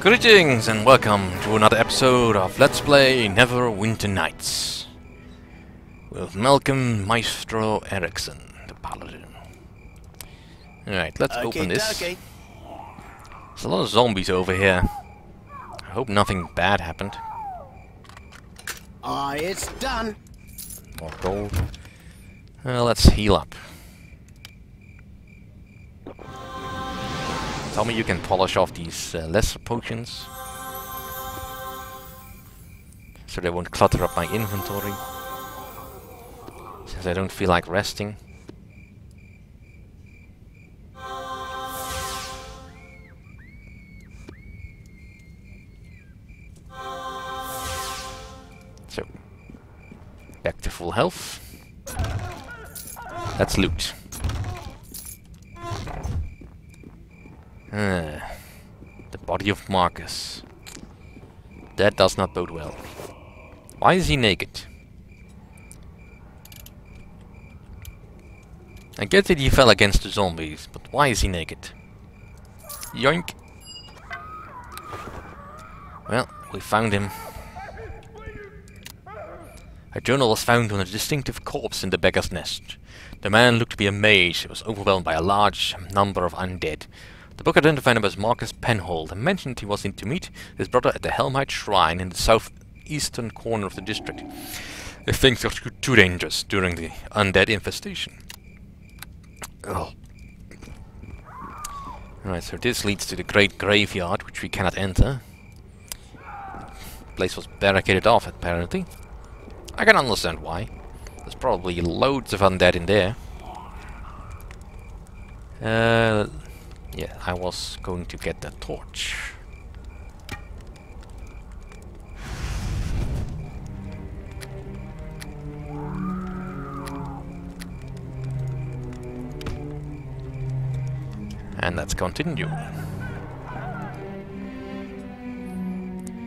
Greetings and welcome to another episode of Let's Play Neverwinter Nights with Malcolm, Maestro, Erikson, the Paladin. Alright, let's open this. There's a lot of zombies over here. I hope nothing bad happened. It's done. More gold. Let's heal up. Tell me you can polish off these lesser potions, so they won't clutter up my inventory, since I don't feel like resting. So, back to full health. Let's loot. The body of Marcus. That does not bode well. Why is he naked? I get that he fell against the zombies, but why is he naked? Yoink! Well, we found him. A journal was found on a distinctive corpse in the beggar's nest. The man looked to be a mage who was overwhelmed by a large number of undead. The book identified him as Marcus Penhold and mentioned he was in to meet his brother at the Helmite Shrine in the southeastern corner of the district. If things got too dangerous during the undead infestation. Oh. Alright, so this leads to the great graveyard, which we cannot enter. The place was barricaded off, apparently. I can understand why. There's probably loads of undead in there. Yeah, I was going to get the torch. And let's continue.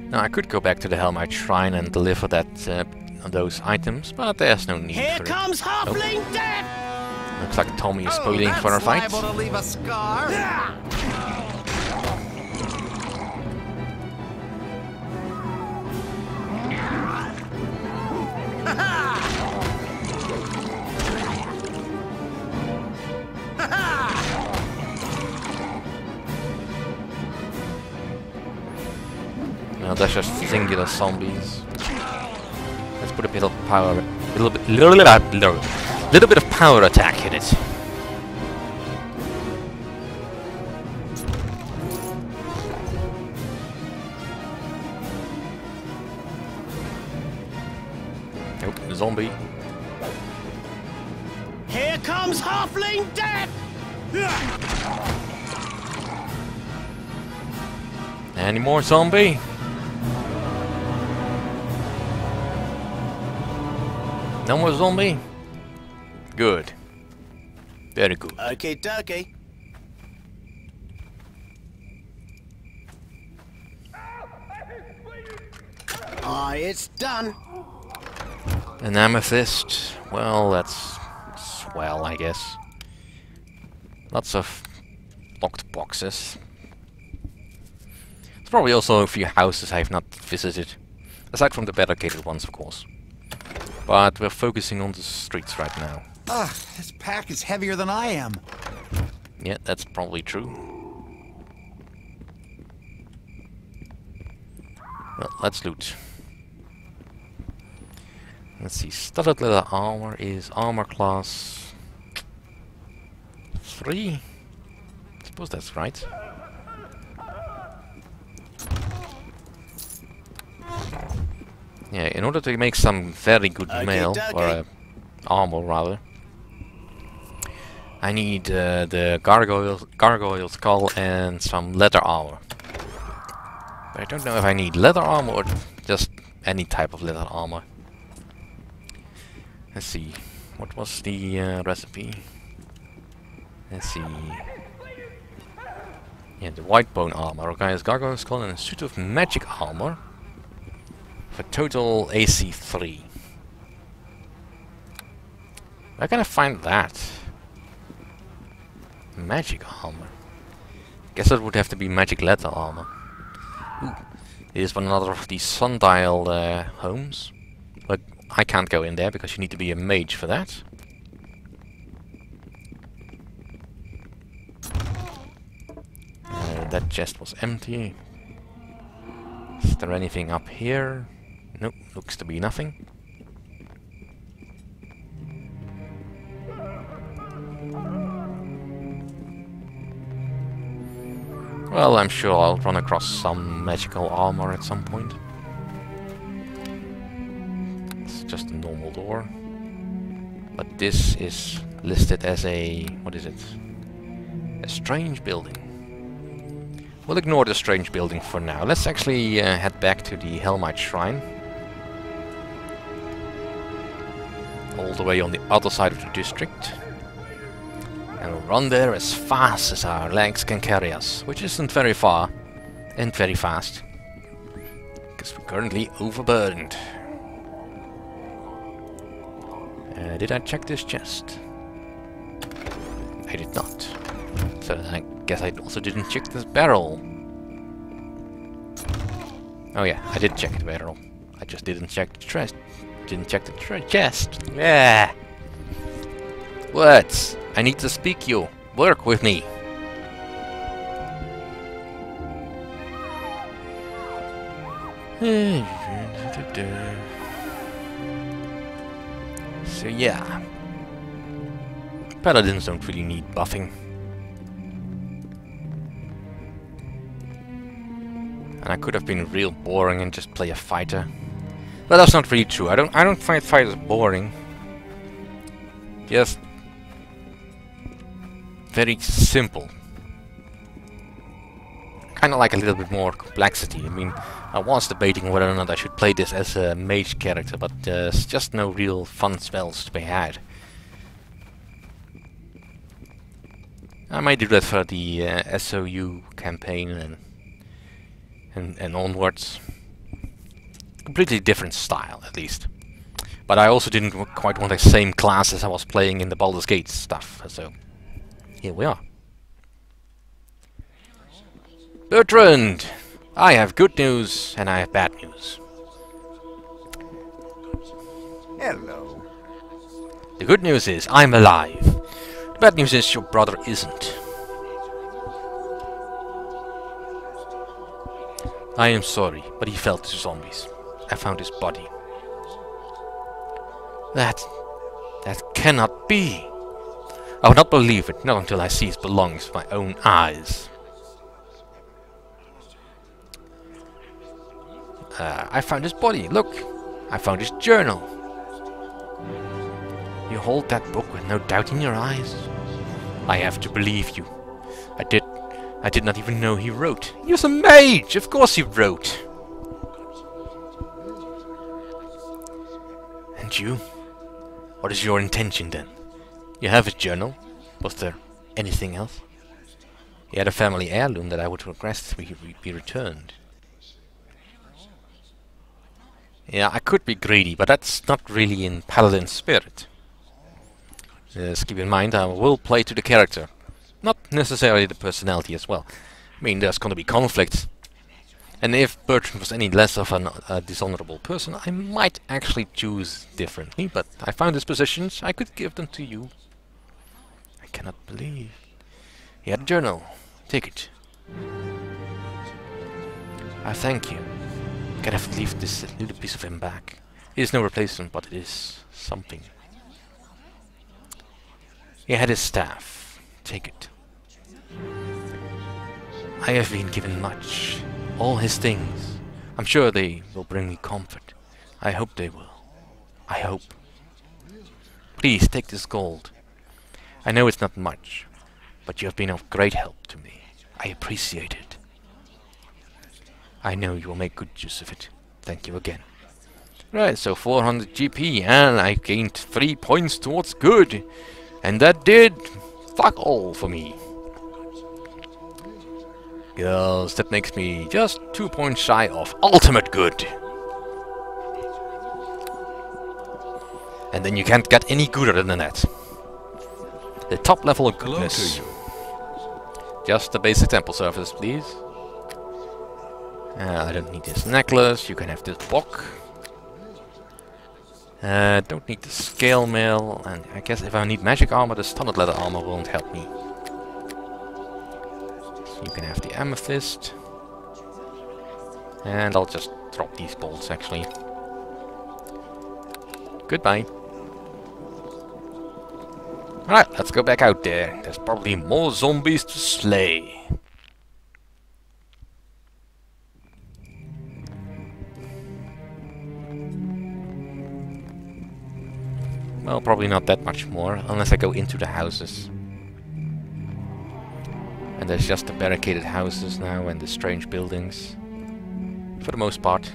Now I could go back to the Helmite Shrine and deliver that those items, but there's no need for it. Here comes Halfling Death! Looks like Tommy is spoiling for our fight. To leave a scar. Now that's just singular zombies. Let's put a bit of power, little bit of power attack in it. Nope, zombie. Here comes Halfling Death! Any more zombie? No more zombie? Good. Very good. Okay, dokie. It's done. An amethyst. Well, that's swell, I guess. Lots of locked boxes. There's probably also a few houses I have not visited. Aside from the barricaded ones, of course. But we're focusing on the streets right now. This pack is heavier than I am. Yeah, that's probably true. Well, let's loot. Let's see, studded leather armor is armor class 3? I suppose that's right. Yeah, in order to make some very good mail, or armor rather, I need the gargoyle skull and some leather armor. But I don't know if I need leather armor or just any type of leather armor. Let's see, what was the recipe? Let's see. Yeah, the white bone armor requires gargoyle skull and a suit of magic armor. For total AC 3. Where can I find that? Magic armor. Guess that would have to be magic leather armor. Ooh, here's one another of these sundial homes. But I can't go in there because you need to be a mage for that. That chest was empty. Is there anything up here? Nope, looks to be nothing. Well, I'm sure I'll run across some magical armor at some point. It's just a normal door. But this is listed as a... what is it? A strange building. We'll ignore the strange building for now. Let's actually head back to the Helmite Shrine. All the way on the other side of the district. And we'll run there as fast as our legs can carry us. Which isn't very far. And very fast. Because we're currently overburdened. Did I check this chest? I did not. So I guess I also didn't check this barrel. Oh yeah, I did check the barrel. I just didn't check the chest. Didn't check the chest. Yeah. Words. I need to speak you. Work with me. So yeah. Paladins don't really need buffing. And I could have been real boring and just play a fighter. But that's not really true. I don't find fighters boring. Just very simple. Kinda like a little bit more complexity. I mean, I was debating whether or not I should play this as a mage character, but there's just no real fun spells to be had. I might do that for the SOU campaign and onwards. Completely different style, at least. But I also didn't quite want the same class as I was playing in the Baldur's Gate stuff, so here we are. Bertrand! I have good news and I have bad news. Hello. The good news is I'm alive. The bad news is your brother isn't. I am sorry, but he fell to zombies. I found his body. That cannot be. I will not believe it, not until I see his belongings with my own eyes. I found his body. Look, I found his journal. You hold that book with no doubt in your eyes. I have to believe you. I did not even know he wrote. He was a mage! Of course he wrote! And you? What is your intention then? You have his journal. Was there anything else? He had a family heirloom that I would request be returned. Yeah, I could be greedy, but that's not really in Paladin spirit. Just keep in mind, I will play to the character. Not necessarily the personality as well. I mean, there's gonna be conflicts. And if Bertrand was any less of a dishonorable person, I might actually choose differently, but I found his positions, I could give them to you. I cannot believe. He had a journal. Take it. I thank you. You can have to leave this little piece of him back. It is no replacement, but it is something. He had his staff. Take it. I have been given much. All his things. I'm sure they will bring me comfort. I hope they will. I hope. Please take this gold. I know it's not much, but you have been of great help to me. I appreciate it. I know you will make good use of it. Thank you again. Right, so 400 GP, and I gained 3 points towards good. And that did fuck all for me. Girls, that makes me just 2 points shy of ultimate good. And then you can't get any gooder than that. The top level of goodness. Just the basic temple service, please. I don't need this necklace. You can have this book. Don't need the scale mail. And I guess if I need magic armor, the standard leather armor won't help me. So you can have the amethyst. And I'll just drop these bolts actually. Goodbye. Alright, let's go back out there. There's probably more zombies to slay. Well, probably not that much more, unless I go into the houses. And there's just the barricaded houses now and the strange buildings. For the most part.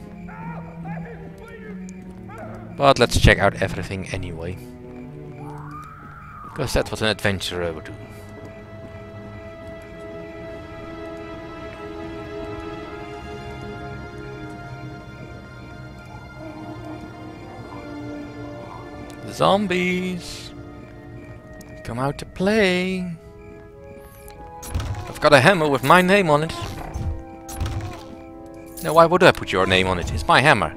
But let's check out everything anyway. Because that's what an adventurer would do. Zombies! Come out to play! I've got a hammer with my name on it. No, why would I put your name on it? It's my hammer.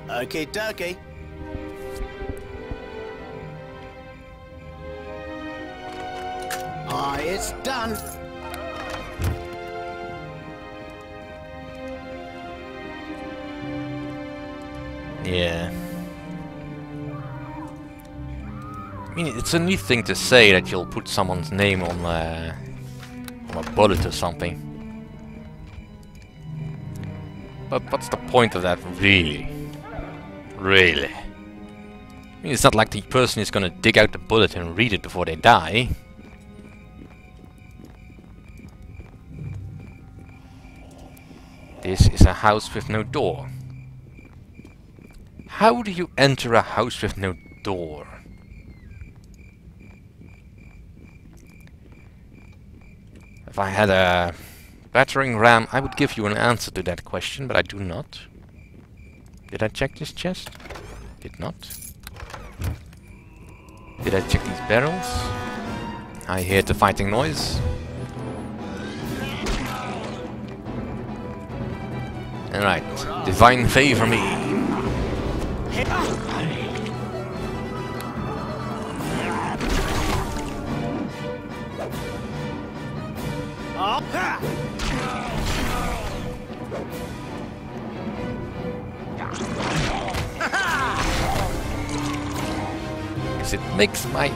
Okay, dokie. Aye, it's done. Yeah. I mean, it's a neat thing to say that you'll put someone's name on a bullet or something. But what's the point of that, really? Really? I mean, it's not like the person is gonna dig out the bullet and read it before they die. This is a house with no door. How do you enter a house with no door? If I had a battering ram, I would give you an answer to that question, but I do not. Did I check this chest? Did not. Did I check these barrels? I hear the fighting noise. Alright, divine favor me. It makes my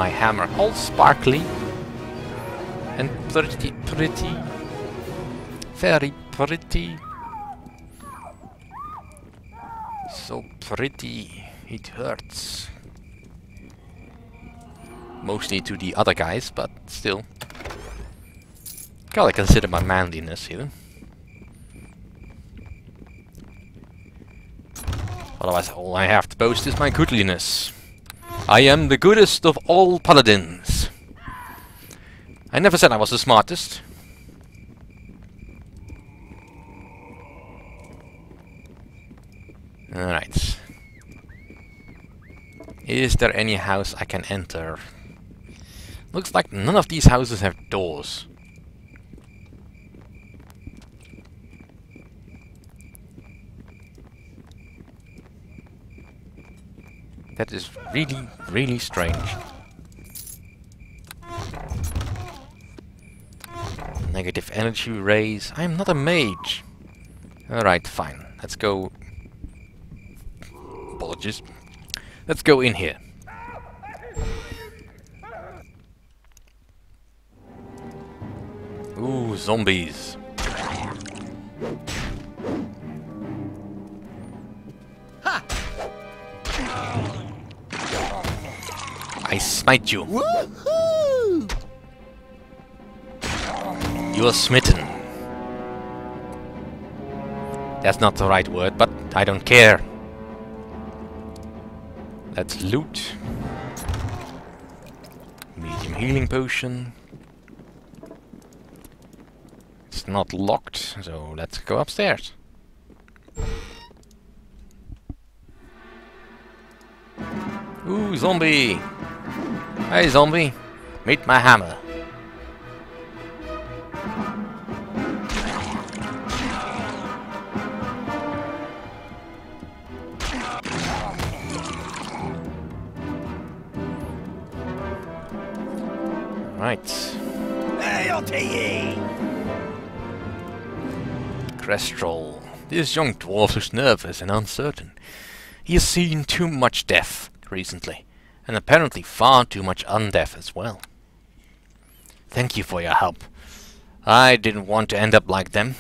hammer all sparkly and pretty, very pretty. So pretty, it hurts. Mostly to the other guys, but still. Gotta consider my manliness here. Otherwise, all I have to boast is my goodliness. I am the goodest of all paladins. I never said I was the smartest. Alright. Is there any house I can enter? Looks like none of these houses have doors. That is really, really strange. Negative energy rays. I am not a mage. Alright, fine. Let's go. Apologies. Let's go in here. Ooh, zombies. I smite you. Woohoo! You are smitten. That's not the right word, but I don't care. Let's loot. Medium healing potion. It's not locked, so let's go upstairs. Ooh, zombie! Hey, zombie! Meet my hammer. Right. Crestal. This young dwarf is nervous and uncertain. He has seen too much death recently, and apparently far too much undeath as well. Thank you for your help. I didn't want to end up like them.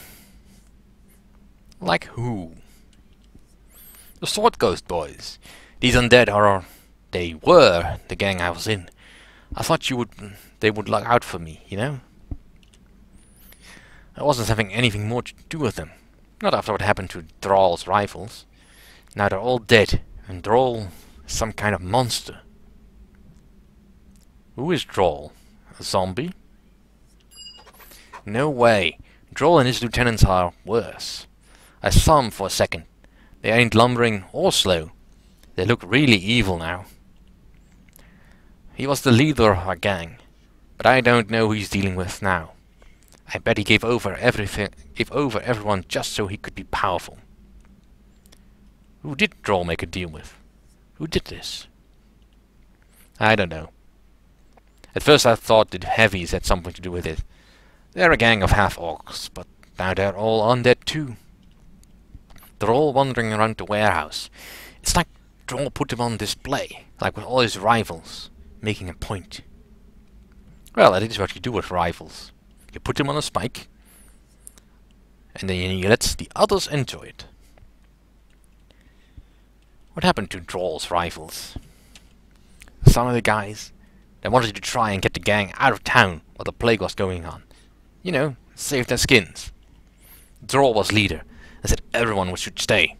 Like who? The Sword Ghost boys. These undead are... they were the gang I was in. I thought they would look out for me, you know? I wasn't having anything more to do with them. Not after what happened to Thrall's rifles. Now they're all dead, and Thrall is some kind of monster. Who is Thrall? A zombie? No way. Thrall and his lieutenants are worse. I saw them for a second. They ain't lumbering or slow. They look really evil now. He was the leader of our gang, but I don't know who he's dealing with now. I bet he gave over everyone just so he could be powerful. Who did Thrall make a deal with? Who did this? I don't know. At first I thought the heavies had something to do with it. They're a gang of half-orcs, but now they're all undead too. They're all wandering around the warehouse. It's like Thrall put them on display, like with all his rivals, making a point. Well, that is what you do with rivals. You put them on a spike, and then you let the others enjoy it. What happened to Thrall's rivals? Some of the guys, they wanted to try and get the gang out of town while the plague was going on. You know, save their skins. Thrall was leader and said everyone should stay.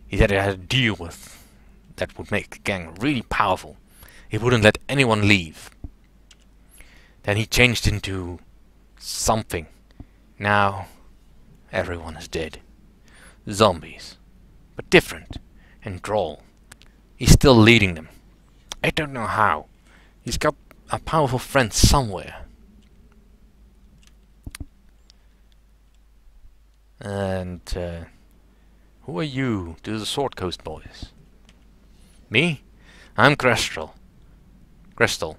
He said he had a deal with that would make the gang really powerful. He wouldn't let anyone leave. Then he changed into something. Now everyone is dead. Zombies. But different. And Thrall. He's still leading them. I don't know how. He's got a powerful friend somewhere. And who are you to the Sword Coast boys? Me? I'm Crestal. Crestal.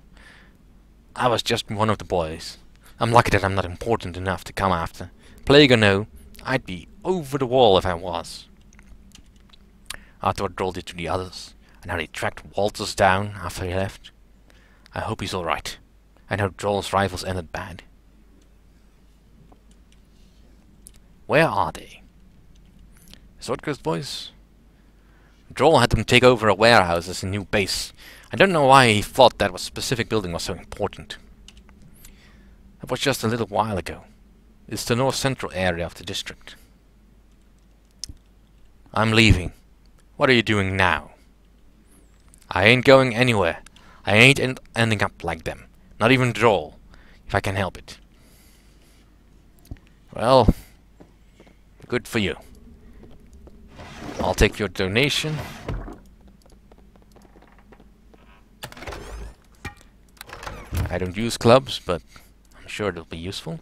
I was just one of the boys. I'm lucky that I'm not important enough to come after. Plague or no, I'd be over the wall if I was. After what Thrall did to the others, and how they tracked Walters down after he left. I hope he's alright. And how Thrall's rivals ended bad. Where are they? Swordcrest boys? Thrall had them take over a warehouse as a new base. I don't know why he thought that specific building was so important. That was just a little while ago. It's the north central area of the district. I'm leaving. What are you doing now? I ain't going anywhere. I ain't ending up like them. Not even Thrall, if I can help it. Well, good for you. I'll take your donation. I don't use clubs, but I'm sure it'll be useful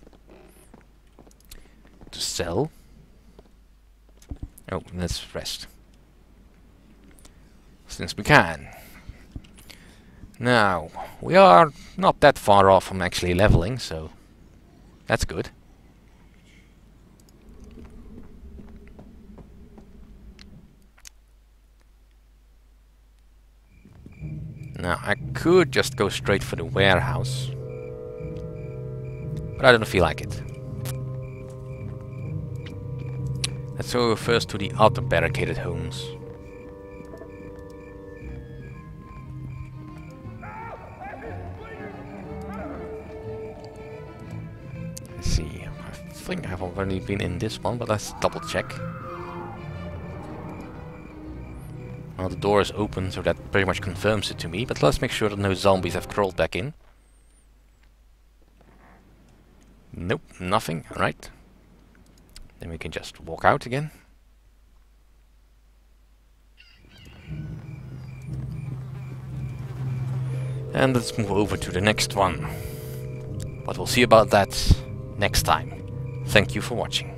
to sell. Oh, let's rest. Since we can. Now, we are not that far off from actually leveling, so that's good. Now, I could just go straight for the warehouse, but I don't feel like it. Let's go first to the other barricaded homes. Let's see, I think I've already been in this one, but let's double check. Well, the door is open, so that pretty much confirms it to me, but let's make sure that no zombies have crawled back in. Nope, nothing, alright. Then we can just walk out again. And let's move over to the next one. But we'll see about that next time. Thank you for watching.